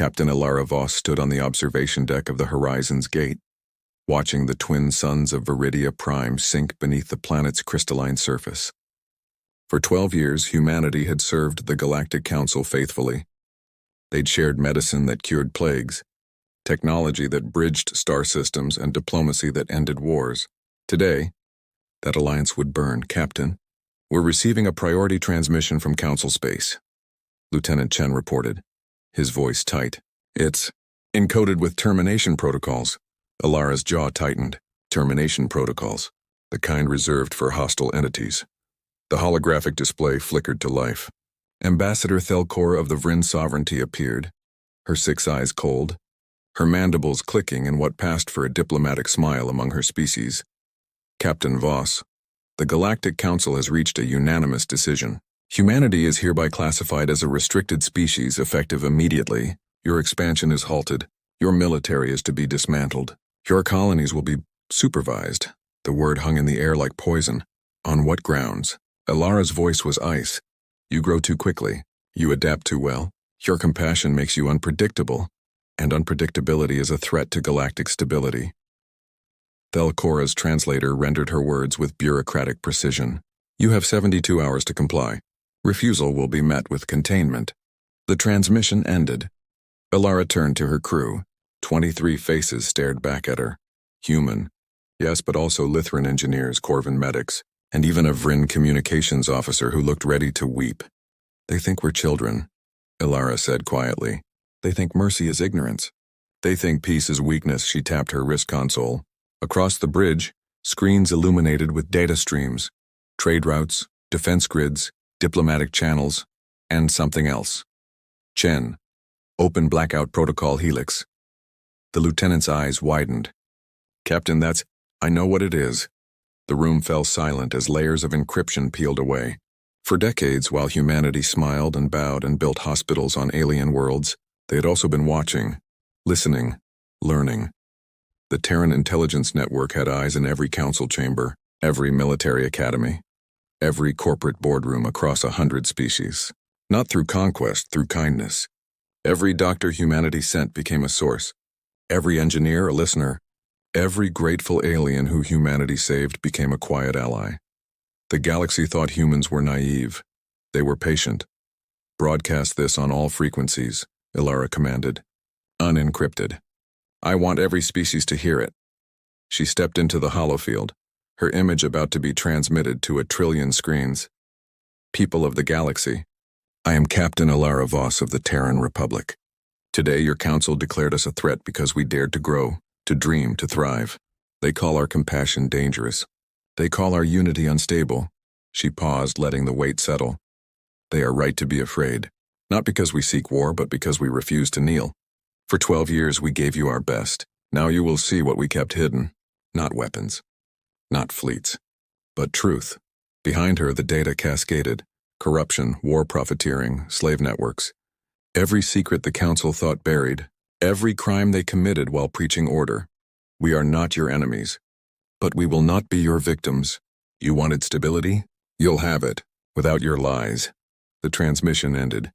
Captain Ilara Voss stood on the observation deck of the Horizon's Gate, watching the twin suns of Viridia Prime sink beneath the planet's crystalline surface. For 12 years, humanity had served the Galactic Council faithfully. They'd shared medicine that cured plagues, technology that bridged star systems, and diplomacy that ended wars. Today, that alliance would burn. Captain, we're receiving a priority transmission from Council space, Lieutenant Chen reported, his voice tight. It's encoded with termination protocols. Ilara's jaw tightened. Termination protocols, the kind reserved for hostile entities. The holographic display flickered to life. Ambassador Thelcor of the Vryn Sovereignty appeared, her 6 eyes cold, her mandibles clicking in what passed for a diplomatic smile among her species. Captain Voss, the Galactic Council has reached a unanimous decision. Humanity is hereby classified as a restricted species effective immediately. Your expansion is halted. Your military is to be dismantled. Your colonies will be supervised. The word hung in the air like poison. On what grounds? Ilara's voice was ice. You grow too quickly. You adapt too well. Your compassion makes you unpredictable, and unpredictability is a threat to galactic stability. Thelcora's translator rendered her words with bureaucratic precision. You have 72 hours to comply. Refusal will be met with containment. The transmission ended. Ilara turned to her crew. 23 faces stared back at her. Human. Yes, but also Lythran engineers, Corvin medics, and even a Vryn communications officer who looked ready to weep. They think we're children, Ilara said quietly. They think mercy is ignorance. They think peace is weakness. She tapped her wrist console. Across the bridge, screens illuminated with data streams, trade routes, defense grids, diplomatic channels, and something else. Chen. Open blackout protocol helix. The lieutenant's eyes widened. Captain, I know what it is. The room fell silent as layers of encryption peeled away. For decades, while humanity smiled and bowed and built hospitals on alien worlds, they had also been watching, listening, learning. The Terran Intelligence Network had eyes in every council chamber, every military academy, every corporate boardroom across 100 species. Not through conquest, through kindness. Every doctor humanity sent became a source. Every engineer a listener. Every grateful alien who humanity saved became a quiet ally. The galaxy thought humans were naive. They were patient. Broadcast this on all frequencies, Ilara commanded. Unencrypted. I want every species to hear it. She stepped into the holofield, her image about to be transmitted to 1 trillion screens. People of the galaxy, I am Captain Ilara Voss of the Terran Republic. Today your council declared us a threat because we dared to grow, to dream, to thrive. They call our compassion dangerous. They call our unity unstable. She paused, letting the weight settle. They are right to be afraid, not because we seek war, but because we refuse to kneel. For 12 years we gave you our best. Now you will see what we kept hidden. Not weapons, not fleets, but truth. Behind her the data cascaded. Corruption, war profiteering, slave networks. Every secret the council thought buried, every crime they committed while preaching order. We are not your enemies, but we will not be your victims. You wanted stability? You'll have it, without your lies. The transmission ended.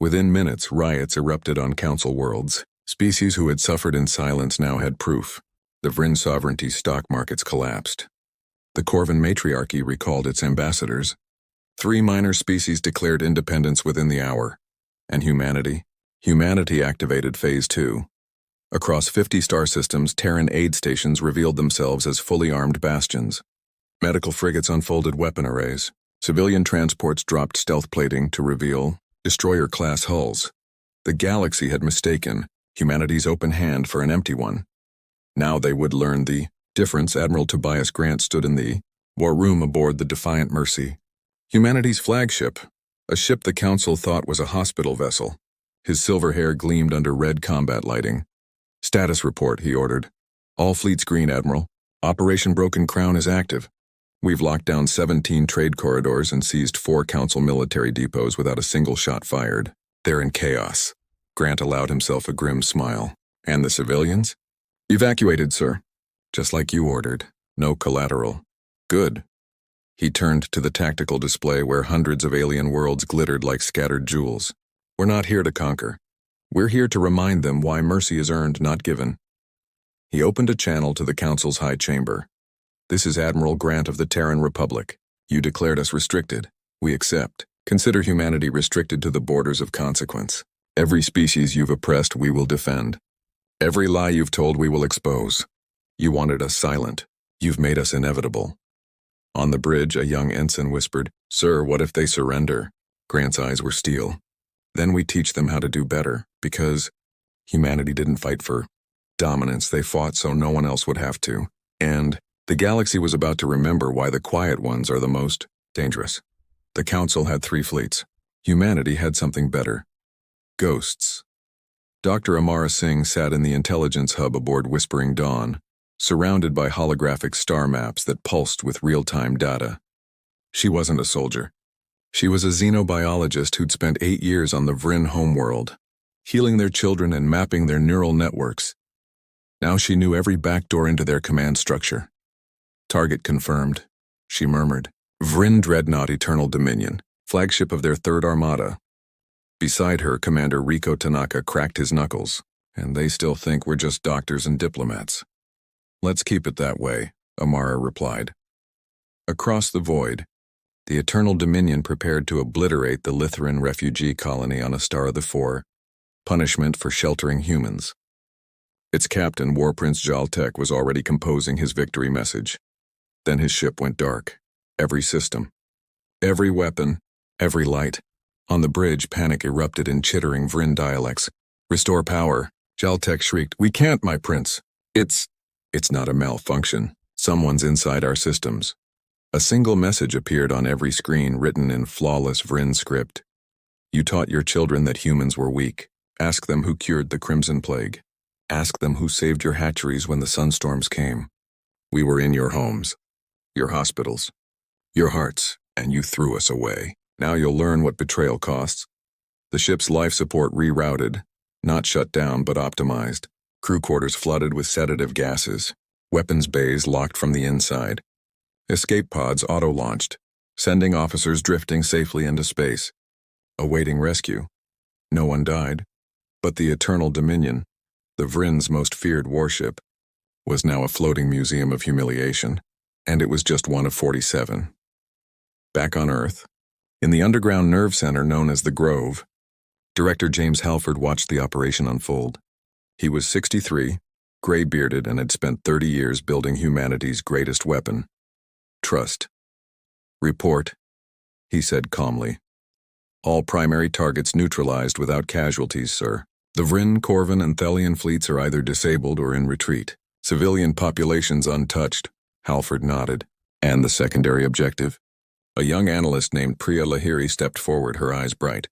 Within minutes, riots erupted on council worlds. Species who had suffered in silence now had proof. The Vryn sovereignty stock markets collapsed. The Corvin matriarchy recalled its ambassadors. 3 minor species declared independence within the hour. And humanity activated Phase 2. Across 50 star systems, Terran aid stations revealed themselves as fully armed bastions. Medical frigates unfolded weapon arrays. Civilian transports dropped stealth plating to reveal destroyer-class hulls. The galaxy had mistaken humanity's open hand for an empty one. Now they would learn the difference. Admiral Tobias Grant stood in the war room aboard the Defiant Mercy, humanity's flagship, a ship the council thought was a hospital vessel. His silver hair gleamed under red combat lighting. Status report, he ordered. All fleets green, Admiral. Operation Broken Crown is active. We've locked down 17 trade corridors and seized 4 council military depots without a single shot fired. They're in chaos. Grant allowed himself a grim smile. And the civilians? Evacuated, sir. Just like you ordered. No collateral. Good. He turned to the tactical display where hundreds of alien worlds glittered like scattered jewels. We're not here to conquer. We're here to remind them why mercy is earned, not given." He opened a channel to the Council's High Chamber. "This is Admiral Grant of the Terran Republic. You declared us restricted. We accept. Consider humanity restricted to the borders of consequence. Every species you've oppressed we will defend. Every lie you've told we will expose. You wanted us silent. You've made us inevitable." On the bridge, a young ensign whispered, "Sir, what if they surrender?" Grant's eyes were steel. "Then we teach them how to do better, because humanity didn't fight for dominance. They fought so no one else would have to. And the galaxy was about to remember why the quiet ones are the most dangerous." The Council had 3 fleets. Humanity had something better. Ghosts. Dr. Amara Singh sat in the intelligence hub aboard Whispering Dawn, surrounded by holographic star maps that pulsed with real-time data. She wasn't a soldier. She was a xenobiologist who'd spent 8 years on the Vryn homeworld, healing their children and mapping their neural networks. Now she knew every backdoor into their command structure. "Target confirmed," she murmured. "Vryn Dreadnought Eternal Dominion, flagship of their 3rd Armada." Beside her, Commander Riko Tanaka cracked his knuckles. "And they still think we're just doctors and diplomats." "Let's keep it that way," Amara replied. Across the void, the Eternal Dominion prepared to obliterate the Lytheran refugee colony on a Star of the Four, punishment for sheltering humans. Its captain, War Prince Galactic, was already composing his victory message. Then his ship went dark. Every system, every weapon, every light. On the bridge, panic erupted in chittering Vryn dialects. "Restore power," Galactic shrieked. "We can't, my prince. It's not a malfunction. Someone's inside our systems." A single message appeared on every screen, written in flawless Vryn script. "You taught your children that humans were weak. Ask them who cured the Crimson Plague. Ask them who saved your hatcheries when the sunstorms came. We were in your homes, your hospitals, your hearts, and you threw us away. Now you'll learn what betrayal costs." The ship's life support rerouted, not shut down but optimized. Crew quarters flooded with sedative gases. Weapons bays locked from the inside. Escape pods auto-launched, sending officers drifting safely into space, awaiting rescue. No one died, but the Eternal Dominion, the Vryn's most feared warship, was now a floating museum of humiliation, and it was just one of 47. Back on Earth, in the underground nerve center known as the Grove, Director James Halford watched the operation unfold. He was 63, gray-bearded, and had spent 30 years building humanity's greatest weapon: trust. "Report," he said calmly. "All primary targets neutralized without casualties, sir. The Vryn, Corvin, and Thelian fleets are either disabled or in retreat. Civilian populations untouched." Halford nodded. "And the secondary objective?" A young analyst named Priya Lahiri stepped forward, her eyes bright.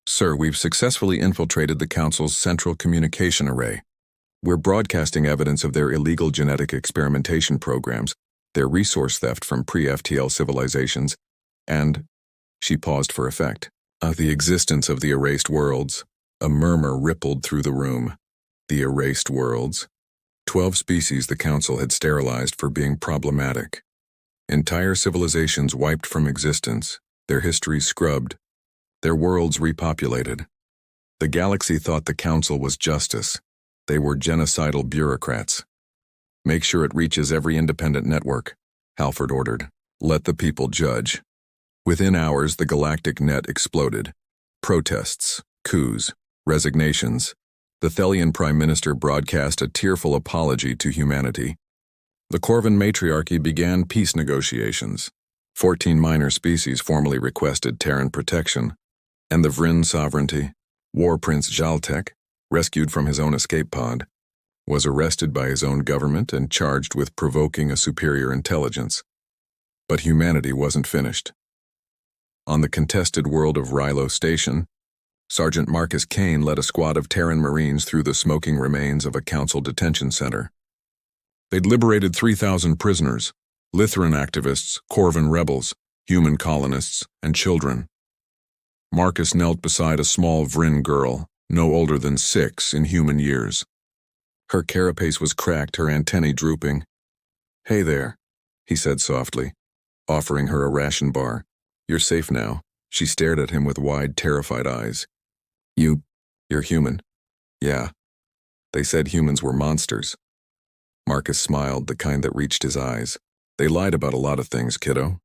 "Sir, we've successfully infiltrated the Council's central communication array. We're broadcasting evidence of their illegal genetic experimentation programs, their resource theft from pre-FTL civilizations, and—" she paused for effect, "the existence of the erased worlds." A murmur rippled through the room. The erased worlds. 12 species the Council had sterilized for being problematic. Entire civilizations wiped from existence, their histories scrubbed, their worlds repopulated. The galaxy thought the Council was justice. They were genocidal bureaucrats. "Make sure it reaches every independent network," Halford ordered. "Let the people judge." Within hours, the galactic net exploded. Protests, coups, resignations. The Thelian Prime Minister broadcast a tearful apology to humanity. The Corvin matriarchy began peace negotiations. 14 minor species formally requested Terran protection, and the Vryn sovereignty, War Prince Galactic, rescued from his own escape pod, was arrested by his own government and charged with provoking a superior intelligence. But humanity wasn't finished. On the contested world of Rilo Station, Sergeant Marcus Kane led a squad of Terran Marines through the smoking remains of a Council detention center. They'd liberated 3,000 prisoners, Lytheran activists, Corvin rebels, human colonists, and children. Marcus knelt beside a small Vryn girl, no older than 6 in human years. Her carapace was cracked, her antennae drooping. "Hey there," he said softly, offering her a ration bar. "You're safe now." She stared at him with wide, terrified eyes. You're human." Yeah, they said humans were monsters. Marcus smiled, the kind that reached his eyes. They lied about a lot of things, kiddo.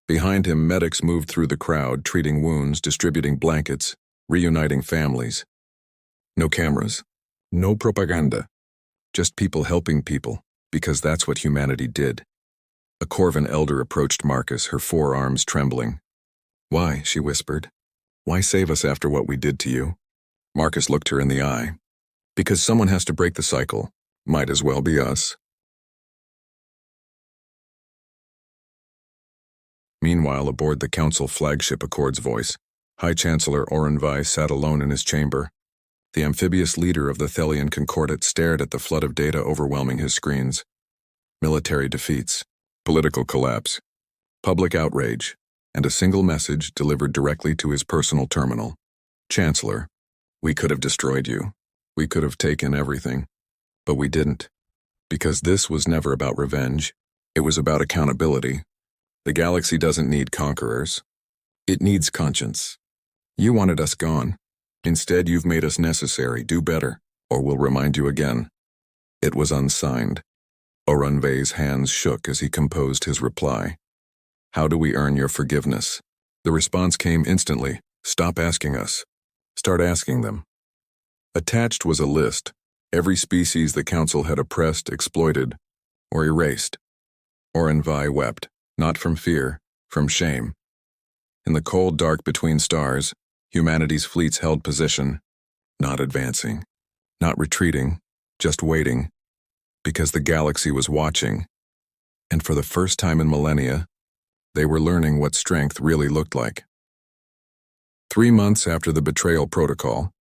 Behind him, medics moved through the crowd, treating wounds, distributing blankets, reuniting families. No cameras. No propaganda. Just people helping people, because that's what humanity did. A Corvan elder approached Marcus, her forearms trembling. Why, she whispered. Why save us after what we did to you? Marcus looked her in the eye. Because someone has to break the cycle. Might as well be us. Meanwhile, aboard the Council flagship Accord's voice, High Chancellor Orenvi sat alone in his chamber. The amphibious leader of the Thelian Concordat stared at the flood of data overwhelming his screens. Military defeats, political collapse, public outrage, and a single message delivered directly to his personal terminal. Chancellor, we could have destroyed you. We could have taken everything. But we didn't. Because this was never about revenge. It was about accountability. The galaxy doesn't need conquerors. It needs conscience. You wanted us gone. Instead, you've made us necessary. Do better, or we'll remind you again. It was unsigned. Orenvi's hands shook as he composed his reply. How do we earn your forgiveness? The response came instantly. Stop asking us. Start asking them. Attached was a list. Every species the Council had oppressed, exploited, or erased. Orenvi wept, not from fear, from shame. In the cold dark between stars, humanity's fleets held position, not advancing, not retreating, just waiting, because the galaxy was watching. And for the first time in millennia, they were learning what strength really looked like. 3 months after the Betrayal Protocol,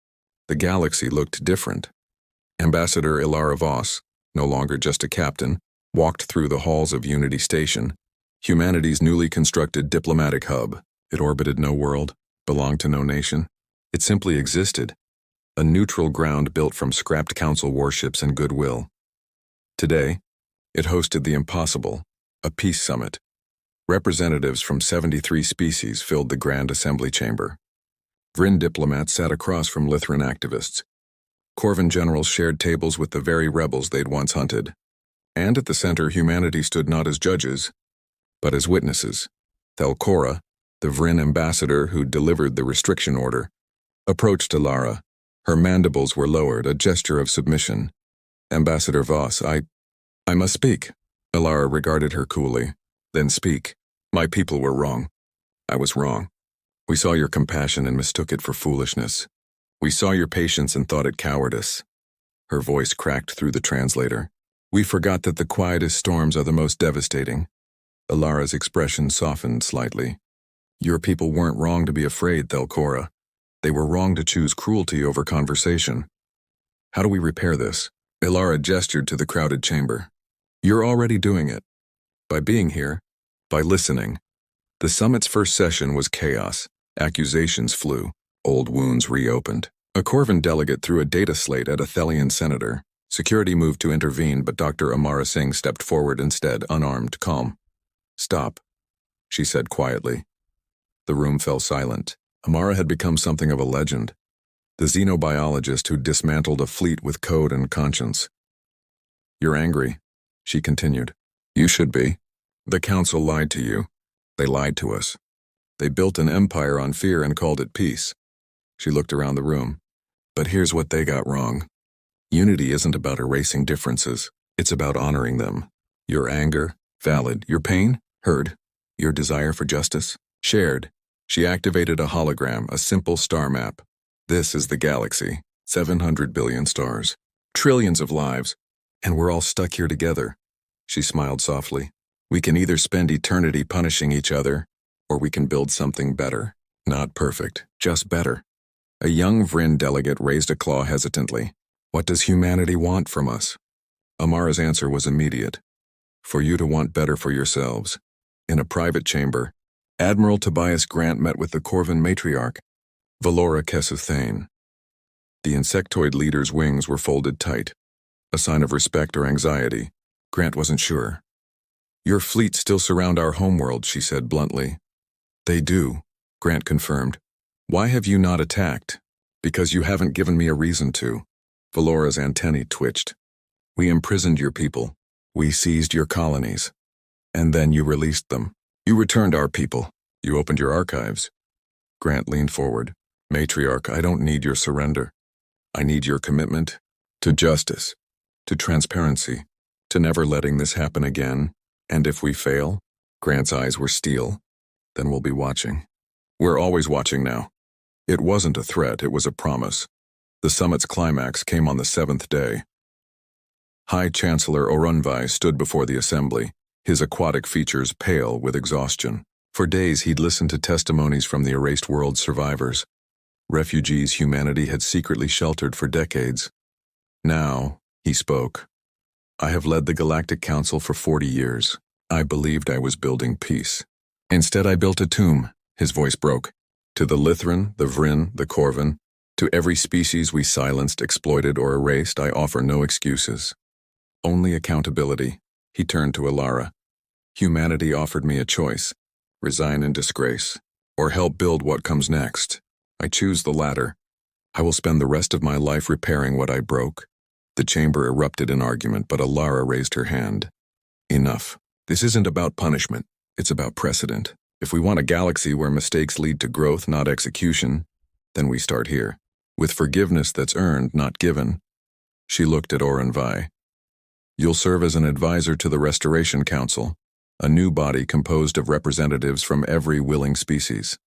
the galaxy looked different. Ambassador Ilara Voss, no longer just a captain, walked through the halls of Unity Station, humanity's newly constructed diplomatic hub. It orbited no world, belonged to no nation. It simply existed, a neutral ground built from scrapped Council warships and goodwill. Today, it hosted the impossible, a peace summit. Representatives from 73 species filled the Grand Assembly Chamber. Vryn diplomats sat across from Lythran activists. Corvan generals shared tables with the very rebels they'd once hunted. And at the center, humanity stood not as judges, but as witnesses. Thelcora, the Vryn ambassador who delivered the restriction order, approached Ilara. Her mandibles were lowered, a gesture of submission. Ambassador Voss, I must speak. Ilara regarded her coolly. Then speak. My people were wrong. I was wrong. We saw your compassion and mistook it for foolishness. We saw your patience and thought it cowardice. Her voice cracked through the translator. We forgot that the quietest storms are the most devastating. Ilara's expression softened slightly. Your people weren't wrong to be afraid, Thelcora. They were wrong to choose cruelty over conversation. How do we repair this? Ilara gestured to the crowded chamber. You're already doing it. By being here, by listening. The summit's first session was chaos. Accusations flew. Old wounds reopened. A Corvan delegate threw a data slate at a Thelian senator. Security moved to intervene, but Dr. Amara Singh stepped forward instead, unarmed, calm. Stop, she said quietly. The room fell silent. Amara had become something of a legend. The xenobiologist who dismantled a fleet with code and conscience. You're angry, she continued. You should be. The Council lied to you. They lied to us. They built an empire on fear and called it peace. She looked around the room. But here's what they got wrong. Unity isn't about erasing differences. It's about honoring them. Your anger, valid. Your pain, heard. Your desire for justice, shared. She activated a hologram, a simple star map. This is the galaxy. 700 billion stars. Trillions of lives. And we're all stuck here together. She smiled softly. We can either spend eternity punishing each other, or we can build something better. Not perfect, just better. A young Vryn delegate raised a claw hesitantly. What does humanity want from us? Amara's answer was immediate. For you to want better for yourselves. In a private chamber, Admiral Tobias Grant met with the Corvan matriarch, Valora Kesuthane. The insectoid leader's wings were folded tight, a sign of respect or anxiety. Grant wasn't sure. Your fleet still surround our homeworld, she said bluntly. They do, Grant confirmed. Why have you not attacked? Because you haven't given me a reason to. Valora's antennae twitched. We imprisoned your people. We seized your colonies. And then you released them. You returned our people. You opened your archives. Grant leaned forward. Matriarch, I don't need your surrender. I need your commitment to justice, to transparency, to never letting this happen again. And if we fail, Grant's eyes were steel, then we'll be watching. We're always watching now. It wasn't a threat, it was a promise. The summit's climax came on the 7th day. High Chancellor Orunvai stood before the assembly, his aquatic features pale with exhaustion. For days he'd listened to testimonies from the erased world's survivors, refugees humanity had secretly sheltered for decades. Now, he spoke. I have led the Galactic Council for 40 years. I believed I was building peace. Instead I built a tomb, his voice broke. To the Lithran, the Vryn, the Corvin, to every species we silenced, exploited, or erased, I offer no excuses. Only accountability. He turned to Alara. Humanity offered me a choice. Resign in disgrace, or help build what comes next. I choose the latter. I will spend the rest of my life repairing what I broke. The chamber erupted in argument, but Alara raised her hand. Enough. This isn't about punishment. It's about precedent. If we want a galaxy where mistakes lead to growth, not execution, then we start here. With forgiveness that's earned, not given. She looked at Orunvai. You'll serve as an advisor to the Restoration Council, a new body composed of representatives from every willing species.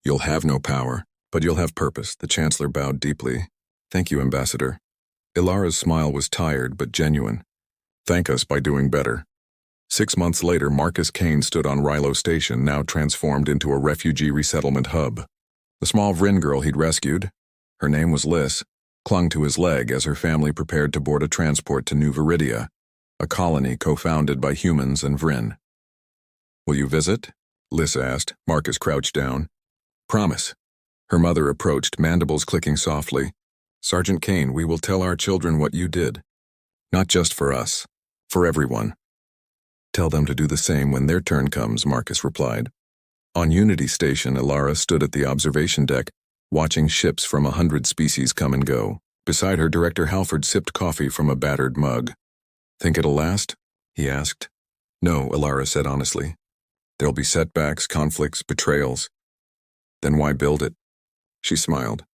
You'll have no power, but you'll have purpose. The Chancellor bowed deeply. Thank you, Ambassador. Ilara's smile was tired but genuine. Thank us by doing better. 6 months later, Marcus Kane stood on Rilo Station, now transformed into a refugee resettlement hub. The small Vryn girl he'd rescued, her name was Liz, clung to his leg as her family prepared to board a transport to New Viridia, a colony co-founded by humans and Vryn. Will you visit? Liz asked. Marcus crouched down. Promise. Her mother approached, mandibles clicking softly. Sergeant Kane, we will tell our children what you did. Not just for us, for everyone. Tell them to do the same when their turn comes, Marcus replied. On Unity Station, Ilara stood at the observation deck, watching ships from 100 species come and go. Beside her, Director Halford sipped coffee from a battered mug. Think it'll last? He asked. No, Ilara said honestly. There'll be setbacks, conflicts, betrayals. Then why build it? She smiled.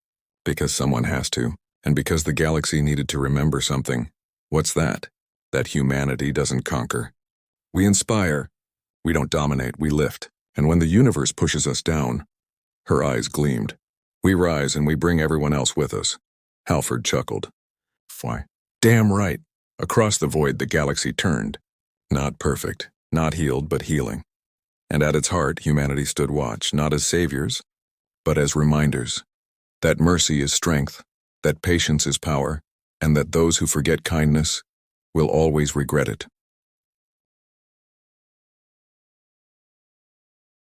Because someone has to, and because the galaxy needed to remember something. What's that? That humanity doesn't conquer. We inspire. We don't dominate, we lift. And when the universe pushes us down, her eyes gleamed. We rise and we bring everyone else with us. Halford chuckled. Why? Damn right. Across the void, the galaxy turned. Not perfect, not healed, but healing. And at its heart, humanity stood watch, not as saviors, but as reminders. That mercy is strength, that patience is power, and that those who forget kindness will always regret it.